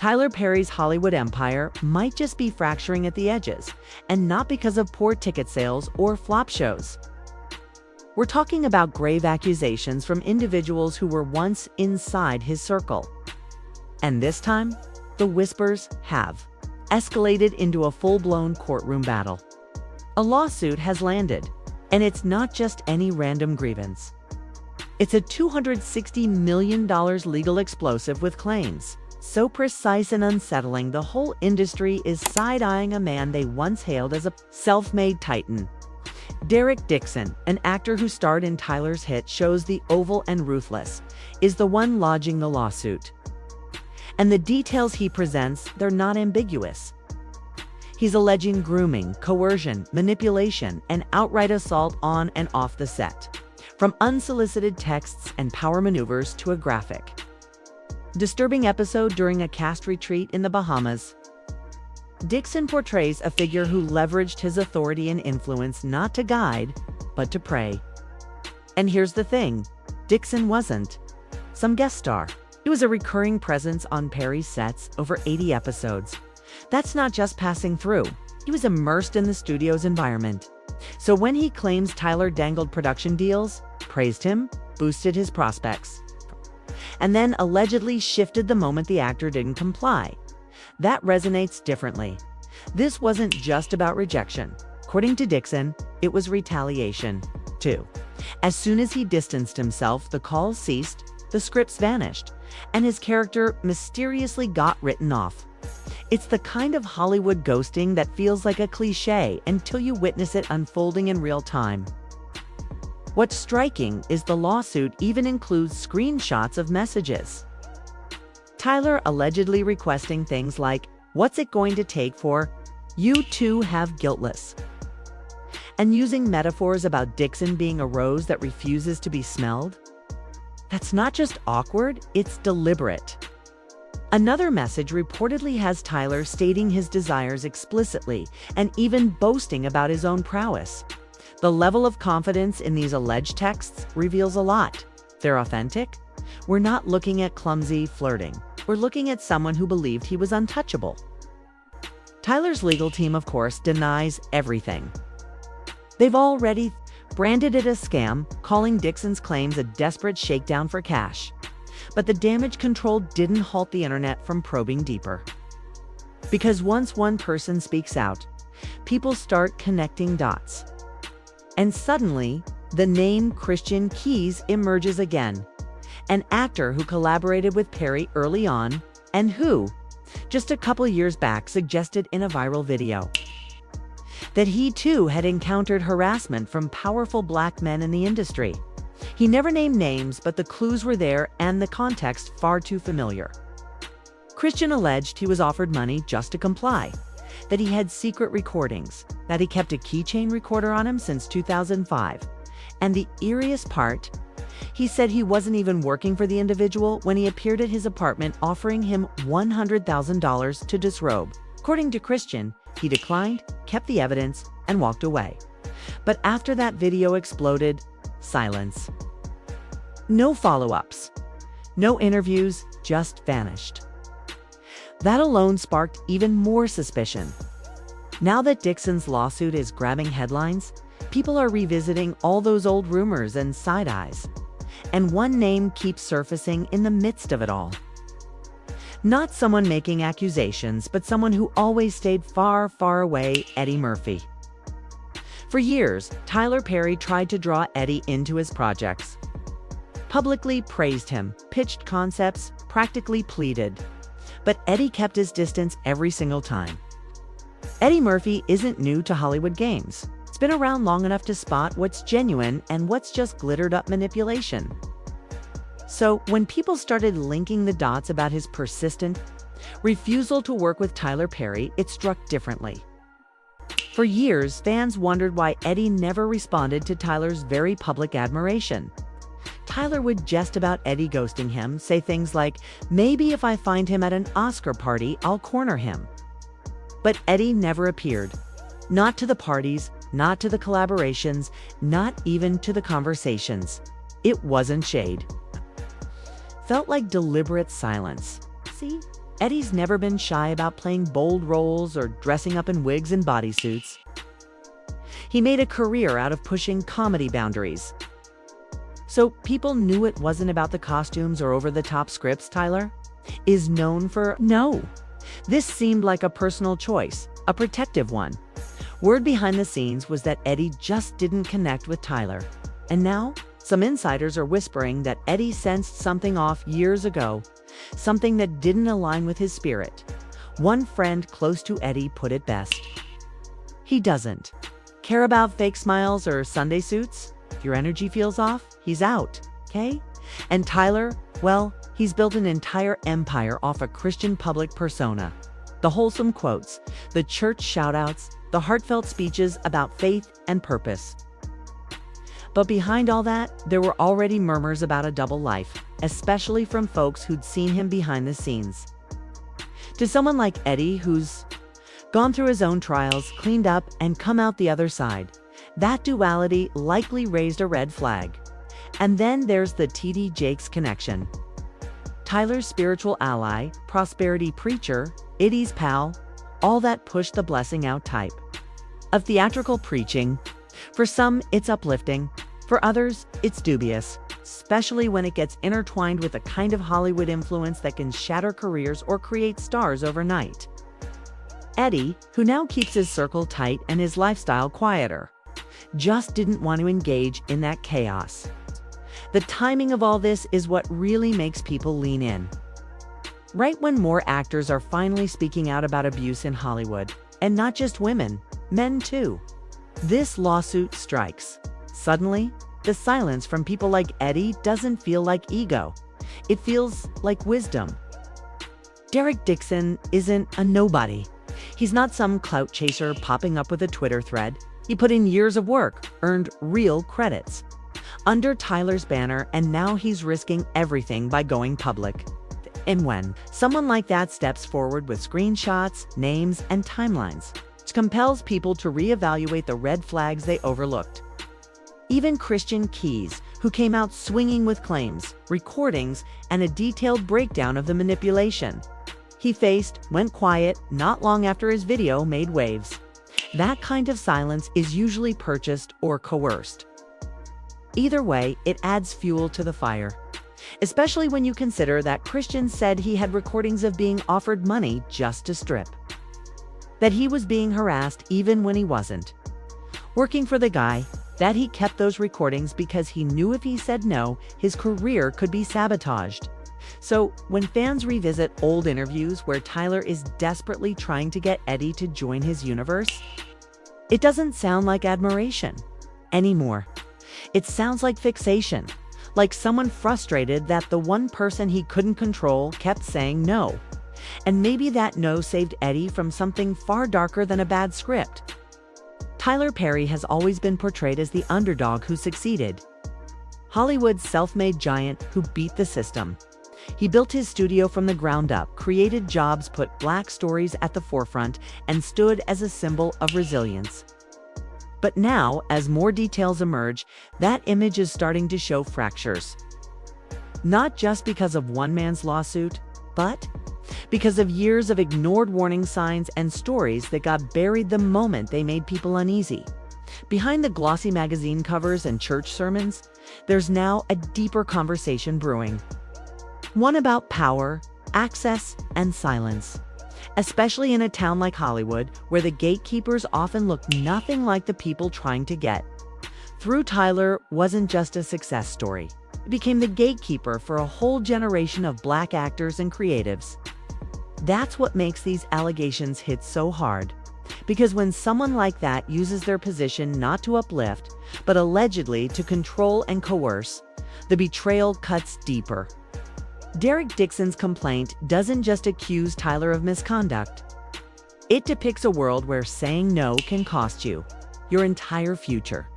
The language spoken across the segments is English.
Tyler Perry's Hollywood empire might just be fracturing at the edges, and not because of poor ticket sales or flop shows. We're talking about grave accusations from individuals who were once inside his circle. And this time, the whispers have escalated into a full-blown courtroom battle. A lawsuit has landed, and it's not just any random grievance. It's a $260 million legal explosive with claims so precise and unsettling the whole industry is side-eyeing a man they once hailed as a self-made titan. Derek Dixon, an actor who starred in Tyler's hit shows The Oval and Ruthless, is the one lodging the lawsuit. And the details he presents, they're not ambiguous. He's alleging grooming, coercion, manipulation, and outright assault on and off the set, from unsolicited texts and power maneuvers to a graphic, disturbing episode during a cast retreat in the Bahamas. Dixon portrays a figure who leveraged his authority and influence not to guide, but to prey. And here's the thing, Dixon wasn't some guest star. He was a recurring presence on Perry's sets over 80 episodes. That's not just passing through. He was immersed in the studio's environment. So when he claims Tyler dangled production deals, praised him, boosted his prospects, and then allegedly shifted the moment the actor didn't comply, that resonates differently. This wasn't just about rejection. According to Dixon, it was retaliation, too. As soon as he distanced himself, the calls ceased, the scripts vanished, and his character mysteriously got written off. It's the kind of Hollywood ghosting that feels like a cliché until you witness it unfolding in real time. What's striking is the lawsuit even includes screenshots of messages. Tyler allegedly requesting things like, "What's it going to take for you to have guiltless?" and using metaphors about Dixon being a rose that refuses to be smelled. That's not just awkward, it's deliberate. Another message reportedly has Tyler stating his desires explicitly and even boasting about his own prowess. The level of confidence in these alleged texts reveals a lot. They're authentic. We're not looking at clumsy flirting. We're looking at someone who believed he was untouchable. Tyler's legal team, of course, denies everything. They've already branded it a scam, calling Dixon's claims a desperate shakedown for cash. But the damage control didn't halt the internet from probing deeper. Because once one person speaks out, people start connecting dots. And suddenly, the name Christian Keys emerges again, an actor who collaborated with Perry early on and who, just a couple years back, suggested in a viral video that he too had encountered harassment from powerful black men in the industry. He never named names, but the clues were there and the context far too familiar. Christian alleged he was offered money just to comply, that he had secret recordings, that he kept a keychain recorder on him since 2005. And the eeriest part, he said he wasn't even working for the individual when he appeared at his apartment offering him $100,000 to disrobe. According to Christian, he declined, kept the evidence, and walked away. But after that video exploded, silence. No follow-ups. No interviews, just vanished. That alone sparked even more suspicion. Now that Dixon's lawsuit is grabbing headlines, people are revisiting all those old rumors and side-eyes. And one name keeps surfacing in the midst of it all. Not someone making accusations, but someone who always stayed far, far away, Eddie Murphy. For years, Tyler Perry tried to draw Eddie into his projects. Publicly praised him, pitched concepts, practically pleaded. But Eddie kept his distance every single time. Eddie Murphy isn't new to Hollywood games. It's been around long enough to spot what's genuine and what's just glittered-up manipulation. So when people started linking the dots about his persistent refusal to work with Tyler Perry, it struck differently. For years, fans wondered why Eddie never responded to Tyler's very public admiration. Tyler would jest about Eddie ghosting him, say things like, "Maybe if I find him at an Oscar party, I'll corner him." But Eddie never appeared. Not to the parties, not to the collaborations, not even to the conversations. It wasn't shade. Felt like deliberate silence. See? Eddie's never been shy about playing bold roles or dressing up in wigs and bodysuits. He made a career out of pushing comedy boundaries. So people knew it wasn't about the costumes or over-the-top scripts. Tyler is known for. No. This seemed like a personal choice, a protective one. Word behind the scenes was that Eddie just didn't connect with Tyler. And now, some insiders are whispering that Eddie sensed something off years ago, something that didn't align with his spirit. One friend close to Eddie put it best. He doesn't care about fake smiles or Sunday suits. If your energy feels off, he's out, okay? And Tyler, well, he's built an entire empire off a Christian public persona. The wholesome quotes, the church shout-outs, the heartfelt speeches about faith and purpose. But behind all that, there were already murmurs about a double life, especially from folks who'd seen him behind the scenes. To someone like Eddie, who's gone through his own trials, cleaned up, and come out the other side, that duality likely raised a red flag. And then there's the TD Jakes connection. Tyler's spiritual ally, prosperity preacher, Eddie's pal, all that push the blessing out type of theatrical preaching. For some, it's uplifting. For others, it's dubious, especially when it gets intertwined with a kind of Hollywood influence that can shatter careers or create stars overnight. Eddie, who now keeps his circle tight and his lifestyle quieter, just didn't want to engage in that chaos. The timing of all this is what really makes people lean in. Right when more actors are finally speaking out about abuse in Hollywood, and not just women, men too. This lawsuit strikes. Suddenly, the silence from people like Eddie doesn't feel like ego. It feels like wisdom. Derek Dixon isn't a nobody. He's not some clout chaser popping up with a Twitter thread. He put in years of work, earned real credits under Tyler's banner, and now he's risking everything by going public. And when someone like that steps forward with screenshots, names, and timelines, it compels people to reevaluate the red flags they overlooked. Even Christian Keys, who came out swinging with claims, recordings, and a detailed breakdown of the manipulation he faced, went quiet not long after his video made waves. That kind of silence is usually purchased or coerced. Either way, it adds fuel to the fire, especially when you consider that Christian said he had recordings of being offered money just to strip, that he was being harassed even when he wasn't working for the guy, that he kept those recordings because he knew if he said no, his career could be sabotaged. So when fans revisit old interviews where Tyler is desperately trying to get Eddie to join his universe, it doesn't sound like admiration anymore. It sounds like fixation, like someone frustrated that the one person he couldn't control kept saying no. And maybe that no saved Eddie from something far darker than a bad script. Tyler Perry has always been portrayed as the underdog who succeeded, Hollywood's self-made giant who beat the system. He built his studio from the ground up, created jobs, put Black stories at the forefront, and stood as a symbol of resilience. But now, as more details emerge, that image is starting to show fractures. Not just because of one man's lawsuit, but because of years of ignored warning signs and stories that got buried the moment they made people uneasy. Behind the glossy magazine covers and church sermons, there's now a deeper conversation brewing. One about power, access, and silence. Especially in a town like Hollywood, where the gatekeepers often look nothing like the people trying to get through. Tyler wasn't just a success story. It became the gatekeeper for a whole generation of Black actors and creatives. That's what makes these allegations hit so hard. Because when someone like that uses their position not to uplift, but allegedly to control and coerce, the betrayal cuts deeper. Derek Dixon's complaint doesn't just accuse Tyler of misconduct. It depicts a world where saying no can cost you your entire future.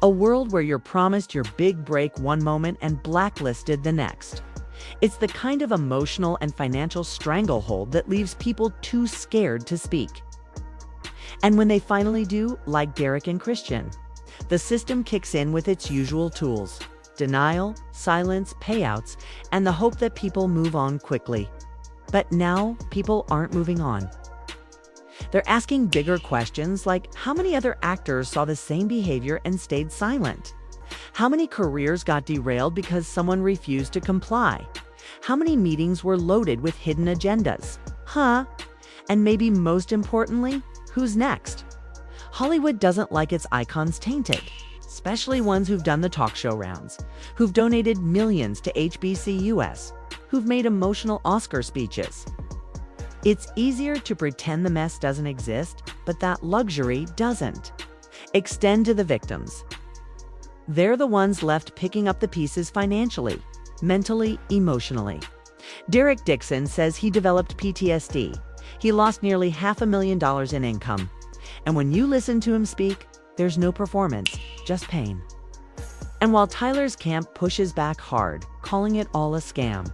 A world where you're promised your big break one moment and blacklisted the next. It's the kind of emotional and financial stranglehold that leaves people too scared to speak. And when they finally do, like Derek and Christian, the system kicks in with its usual tools: denial, silence, payouts, and the hope that people move on quickly. But now people aren't moving on. They're asking bigger questions like how many other actors saw the same behavior and stayed silent? How many careers got derailed because someone refused to comply? How many meetings were loaded with hidden agendas? And maybe most importantly, who's next? Hollywood doesn't like its icons tainted, especially ones who've done the talk show rounds, who've donated millions to HBCUs, who've made emotional Oscar speeches. It's easier to pretend the mess doesn't exist, but that luxury doesn't extend to the victims. They're the ones left picking up the pieces financially, mentally, emotionally. Derek Dixon says he developed PTSD. He lost nearly $500,000 in income. And when you listen to him speak, there's no performance, just pain. And while Tyler's camp pushes back hard, calling it all a scam,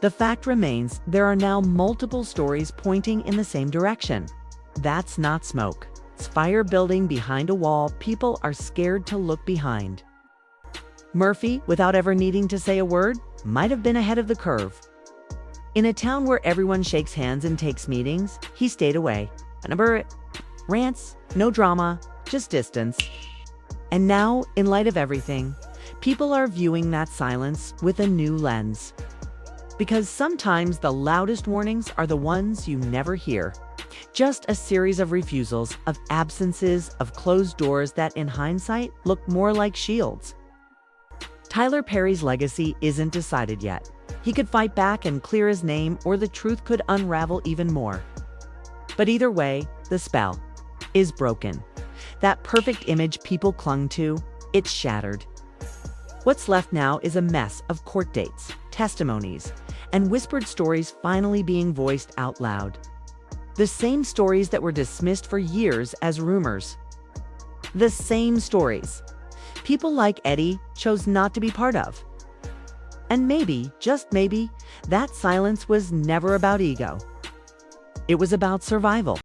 the fact remains there are now multiple stories pointing in the same direction. That's not smoke. It's fire building behind a wall people are scared to look behind. Murphy, without ever needing to say a word, might have been ahead of the curve. In a town where everyone shakes hands and takes meetings, he stayed away. Rants, no drama, just distance. And now, in light of everything, people are viewing that silence with a new lens. Because sometimes the loudest warnings are the ones you never hear. Just a series of refusals, of absences, of closed doors that in hindsight look more like shields. Tyler Perry's legacy isn't decided yet. He could fight back and clear his name, or the truth could unravel even more. But either way, the spell is broken. That perfect image people clung to, it's shattered. What's left now is a mess of court dates, testimonies, and whispered stories finally being voiced out loud. The same stories that were dismissed for years as rumors. The same stories people like Eddie chose not to be part of. And maybe, just maybe, that silence was never about ego. It was about survival.